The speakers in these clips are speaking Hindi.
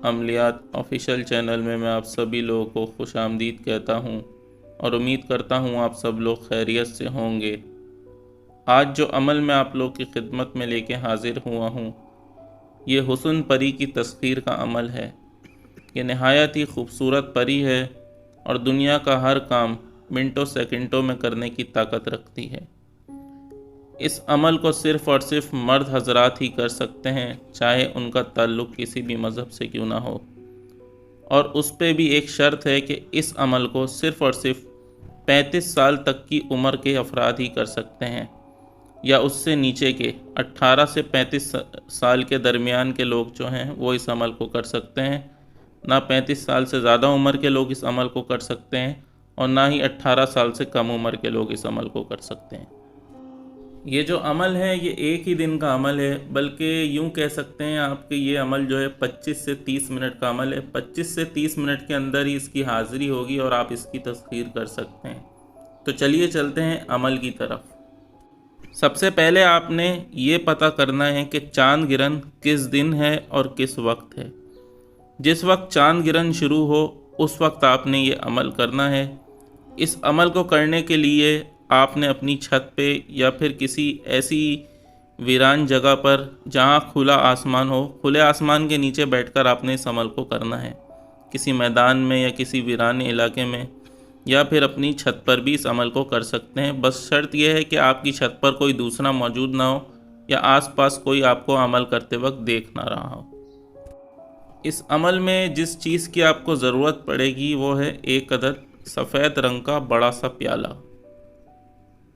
अमलियात ऑफिशियल चैनल में मैं आप सभी लोगों को खुशामदीद कहता हूँ और उम्मीद करता हूँ आप सब लोग खैरियत से होंगे। आज जो अमल मैं आप लोग की खिदमत में लेके हाजिर हुआ हूँ, ये हुस्न परी की तस्खीर का अमल है। ये नहायत ही खूबसूरत परी है और दुनिया का हर काम मिनटों सेकंडों में करने की ताकत रखती है। इस अमल को सिर्फ़ और सिर्फ मर्द हजरात ही कर सकते हैं, चाहे उनका ताल्लुक़ किसी भी मज़हब से क्यों ना हो। और उस पे भी एक शर्त है कि इस अमल को सिर्फ़ और सिर्फ 35 साल तक की उम्र के अफराद ही कर सकते हैं, या उससे नीचे के 18 से 35 साल के दरमियान के लोग जो हैं वो इस अमल को कर सकते हैं। ना 35 साल से ज़्यादा उम्र के लोग इस अमल को कर सकते हैं और ना ही 18 साल से कम उम्र के लोग इस अमल को कर सकते हैं। ये जो अमल है ये एक ही दिन का अमल है, बल्कि यूँ कह सकते हैं आपके ये अमल जो है 25 से 30 मिनट का अमल है। 25 से 30 मिनट के अंदर ही इसकी हाज़िरी होगी और आप इसकी तस्खीर कर सकते हैं। तो चलिए चलते हैं अमल की तरफ। सबसे पहले आपने ये पता करना है कि चांद गिरन किस दिन है और किस वक्त है। जिस वक्त चांद गिरन शुरू हो उस वक्त आपने ये अमल करना है। इस अमल को करने के लिए आपने अपनी छत पे या फिर किसी ऐसी वीरान जगह पर जहाँ खुला आसमान हो, खुले आसमान के नीचे बैठकर आपने इस अमल को करना है। किसी मैदान में या किसी वीरान इलाके में या फिर अपनी छत पर भी इस अमल को कर सकते हैं। बस शर्त यह है कि आपकी छत पर कोई दूसरा मौजूद ना हो या आसपास कोई आपको अमल करते वक्त देख ना रहा हो। इस अमल में जिस चीज़ की आपको ज़रूरत पड़ेगी वो है एक अदद सफ़ेद रंग का बड़ा सा प्याला।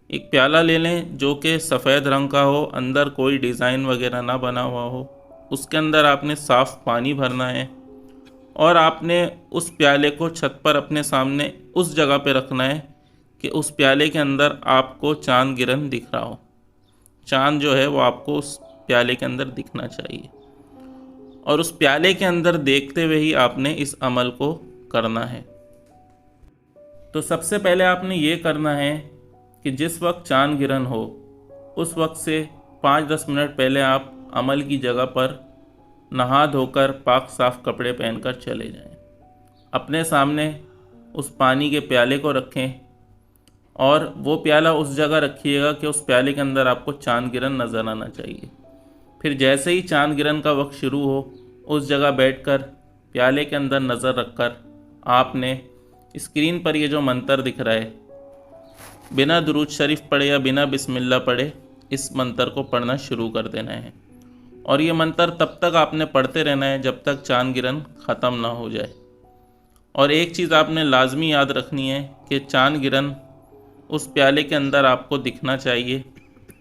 एक प्याला ले लें जो कि सफ़ेद रंग का हो, अंदर कोई डिज़ाइन वगैरह ना बना हुआ हो। उसके अंदर आपने साफ़ पानी भरना है और आपने उस प्याले को छत पर अपने सामने उस जगह पे रखना है कि उस प्याले के अंदर आपको चांद गिरन दिख रहा हो। चांद जो है वो आपको उस प्याले के अंदर दिखना चाहिए और उस प्याले के अंदर देखते हुए ही आपने इस अमल को करना है। तो सबसे पहले आपने ये करना है कि जिस वक्त चांद गिरन हो उस वक्त से 5-10 मिनट पहले आप अमल की जगह पर नहा धोकर पाक साफ़ कपड़े पहनकर चले जाएं। अपने सामने उस पानी के प्याले को रखें और वो प्याला उस जगह रखिएगा कि उस प्याले के अंदर आपको चांद गिरन नज़र आना चाहिए। फिर जैसे ही चांद गिरन का वक्त शुरू हो उस जगह बैठकर प्याले के अंदर नज़र रखकर आपने स्क्रीन पर ये जो मंतर दिख रहा है, बिना दुरूद शरीफ पढ़े या बिना बिस्मिल्लाह पढ़े इस मंतर को पढ़ना शुरू कर देना है। और ये मंतर तब तक आपने पढ़ते रहना है जब तक चांद गिरन ख़त्म ना हो जाए। और एक चीज़ आपने लाजमी याद रखनी है कि चांद गिरन उस प्याले के अंदर आपको दिखना चाहिए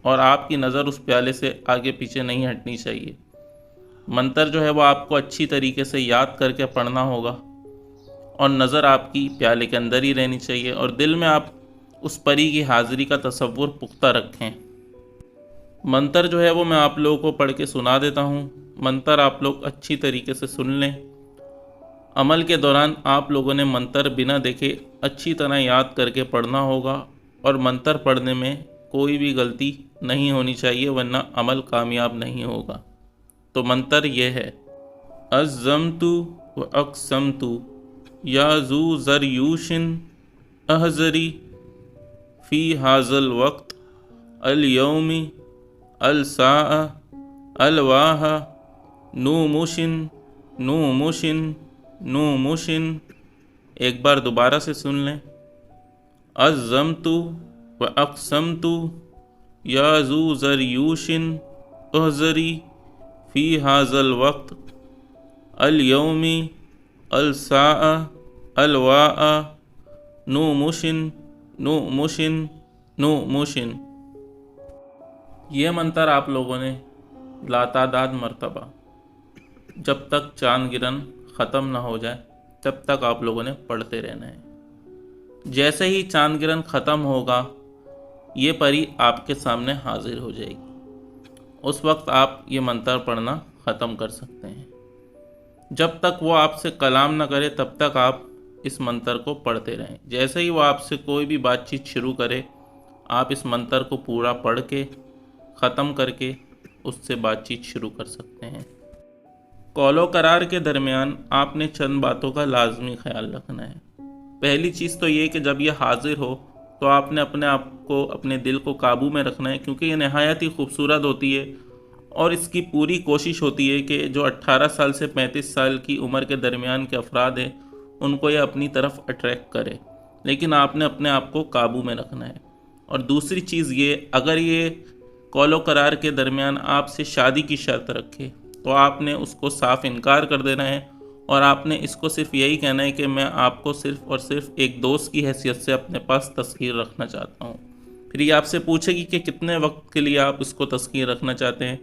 और आपकी नज़र उस प्याले से आगे पीछे नहीं हटनी चाहिए। मंतर जो है वो आपको अच्छी तरीके से याद करके पढ़ना होगा और नज़र आपकी प्याले के अंदर ही रहनी चाहिए और दिल में आप उस परी की हाज़िरी का तसव्वुर पुख्ता रखें। मंतर जो है वो मैं आप लोगों को पढ़ के सुना देता हूँ। मंतर आप लोग अच्छी तरीके से सुन लें। अमल के दौरान आप लोगों ने मंतर बिना देखे अच्छी तरह याद करके पढ़ना होगा और मंतर पढ़ने में कोई भी गलती नहीं होनी चाहिए, वरना अमल कामयाब नहीं होगा। तो मंतर ये है, अज़्ज़मतु व अक़समतु या ज़ू ज़रयूशिन अहज़री फ़ी हाज़ल वक्त अल यौमी अल साअ अल वाह नू मुशिन नू मुशिन नू मुशिन। एक बार दोबारा से सुन लें, अज़्ज़मतु व अक़समतु या ज़ू ज़रयूशिन अहज़री फ़ी हाज़ल वक्त अल यौमी अल साअ अल वाअ नू मुशिन नू मुशिन नू मुशिन। ये मंतर आप लोगों ने लातादाद मरतबा जब तक चांद गिरन ख़त्म ना हो जाए तब तक आप लोगों ने पढ़ते रहना है। जैसे ही चांद गिरन ख़त्म होगा ये परी आपके सामने हाजिर हो जाएगी। उस वक्त आप ये मंतर पढ़ना ख़त्म कर सकते हैं। जब तक वो आपसे कलाम ना करे तब तक आप इस मंतर को पढ़ते रहें। जैसे ही वो आपसे कोई भी बातचीत शुरू करे आप इस मंतर को पूरा पढ़ के ख़त्म करके उससे बातचीत शुरू कर सकते हैं। कौलो करार के दरमियान आपने चंद बातों का लाजमी ख्याल रखना है। पहली चीज़ तो ये कि जब यह हाजिर हो तो आपने अपने आप को, अपने दिल को काबू में रखना है, क्योंकि ये नहायत ही खूबसूरत होती है और इसकी पूरी कोशिश होती है कि जो 18 साल से 35 साल की उम्र के दरमियान के अफराद हैं उनको ये अपनी तरफ अट्रैक्ट करे, लेकिन आपने अपने आप को काबू में रखना है। और दूसरी चीज़ ये, अगर ये कौलो करार के दरमियान आपसे शादी की शर्त रखे तो आपने उसको साफ इनकार कर देना है और आपने इसको सिर्फ यही कहना है कि मैं आपको सिर्फ़ और सिर्फ एक दोस्त की हैसियत से अपने पास तस्खीर रखना चाहता हूँ। फिर ये आपसे पूछेगी कि कितने वक्त के लिए आप इसको तस्खीर रखना चाहते हैं,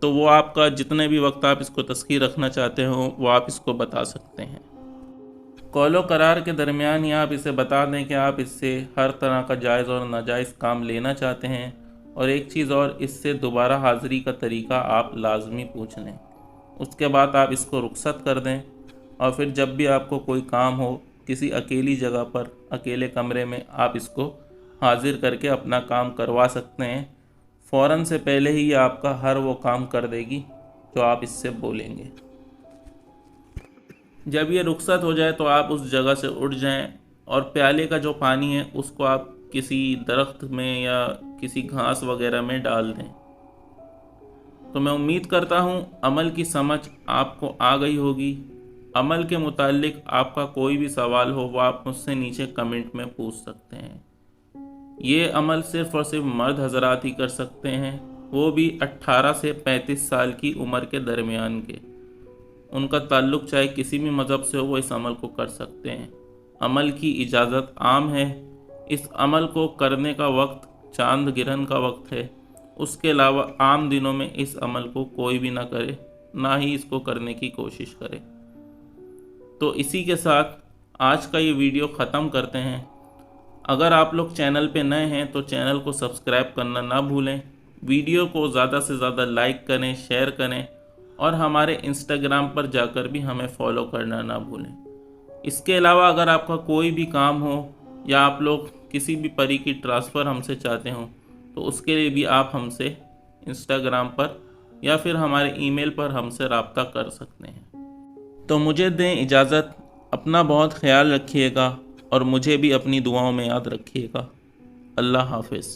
तो वो आपका जितने भी वक्त आप इसको तस्खीर रखना चाहते हो वो आप इसको बता सकते हैं। कौलो करार के दरमियान ही आप इसे बता दें कि आप इससे हर तरह का जायज़ और नाजायज़ काम लेना चाहते हैं। और एक चीज़ और, इससे दोबारा हाज़िरी का तरीका आप लाजमी पूछ लें। उसके बाद आप इसको रुखसत कर दें और फिर जब भी आपको कोई काम हो, किसी अकेली जगह पर, अकेले कमरे में आप इसको हाजिर करके अपना काम करवा सकते हैं। फ़ौरन से पहले ही ये आपका हर वो काम कर देगी जो आप इससे बोलेंगे। जब ये रुखसत हो जाए तो आप उस जगह से उठ जाएं और प्याले का जो पानी है उसको आप किसी दरख्त में या किसी घास वगैरह में डाल दें। तो मैं उम्मीद करता हूँ अमल की समझ आपको आ गई होगी। अमल के मुताल्लिक आपका कोई भी सवाल हो वो आप मुझसे नीचे कमेंट में पूछ सकते हैं। ये अमल सिर्फ़ और सिर्फ मर्द हजरात ही कर सकते हैं, वो भी 18 से 35 साल की उम्र के दरमियान के। उनका ताल्लुक़ चाहे किसी भी मज़हब से हो, वो इस अमल को कर सकते हैं। अमल की इजाज़त आम है। इस अमल को करने का वक्त चांद गिरहन का वक्त है। उसके अलावा आम दिनों में इस अमल को कोई भी ना करे, ना ही इसको करने की कोशिश करे। तो इसी के साथ आज का ये वीडियो ख़त्म करते हैं। अगर आप लोग चैनल पे नए हैं तो चैनल को सब्सक्राइब करना ना भूलें। वीडियो को ज़्यादा से ज़्यादा लाइक करें, शेयर करें और हमारे इंस्टाग्राम पर जाकर भी हमें फॉलो करना ना भूलें। इसके अलावा अगर आपका कोई भी काम हो या आप लोग किसी भी परी की ट्रांसफ़र हमसे चाहते हो तो उसके लिए भी आप हमसे इंस्टाग्राम पर या फिर हमारे ईमेल पर हमसे रब्ता कर सकते हैं। तो मुझे दें इजाज़त। अपना बहुत ख्याल रखिएगा और मुझे भी अपनी दुआओं में याद रखिएगा। अल्लाह हाफ़िज़।